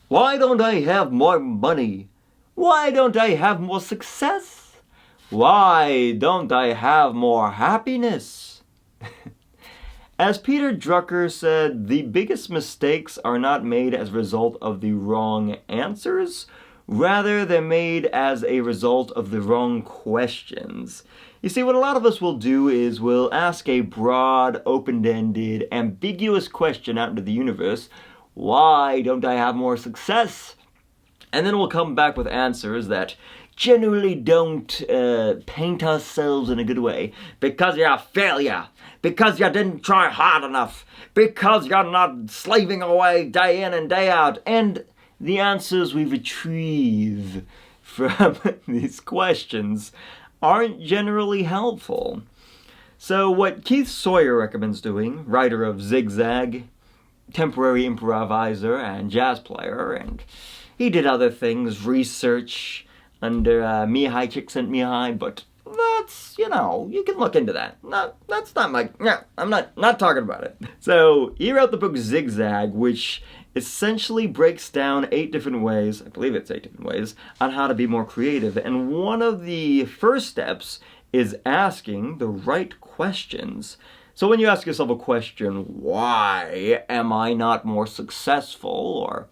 Why don't I have more money? Why don't I have more success? Why don't I have more happiness? As Peter Drucker said, the biggest mistakes are not made as a result of the wrong answers, rather they're made as a result of the wrong questions. You see, what a lot of us will do is we'll ask a broad, open-ended, ambiguous question out into the universe. Why don't I have more success? And then we'll come back with answers that generally don't paint ourselves in a good way. Because you're a failure. Because you didn't try hard enough. Because you're not slaving away day in and day out. And the answers we retrieve from these questions aren't generally helpful. So what Keith Sawyer recommends doing, writer of Zigzag, temporary improviser and jazz player, and he did other things, research under Mihai Csikszentmihalyi, but that's, you can look into that. No, that's not my, no, I'm not talking about it. So he wrote the book Zigzag, which essentially breaks down 8 different ways, I believe it's 8 different ways, on how to be more creative. And one of the first steps is asking the right questions. So when you ask yourself a question, why am I not more successful,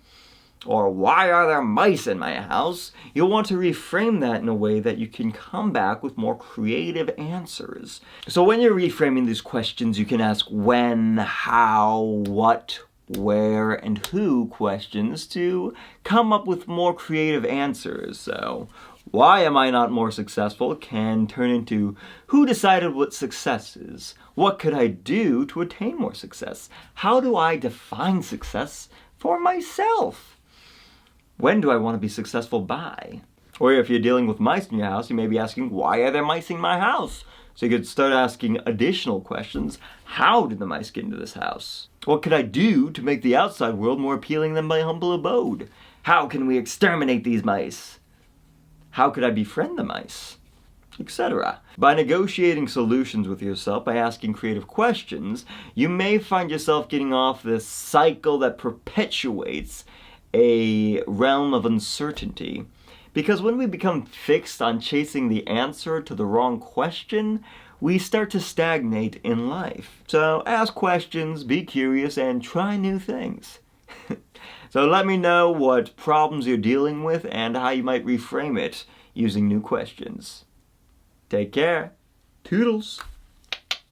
or why are there mice in my house, you'll want to reframe that in a way that you can come back with more creative answers. So when you're reframing these questions, you can ask when, how, what, where, and who questions to come up with more creative answers. So why am I not more successful can turn into who decided what success is? What could I do to attain more success? How do I define success for myself? When do I want to be successful by? Or if you're dealing with mice in your house, you may be asking, why are there mice in my house? So you could start asking additional questions. How did the mice get into this house? What could I do to make the outside world more appealing than my humble abode? How can we exterminate these mice? How could I befriend the mice? Etc. By negotiating solutions with yourself, by asking creative questions, you may find yourself getting off this cycle that perpetuates a realm of uncertainty. Because when we become fixed on chasing the answer to the wrong question, we start to stagnate in life. So ask questions, be curious, and try new things. So let me know what problems you're dealing with and how you might reframe it using new questions. Take care. Toodles.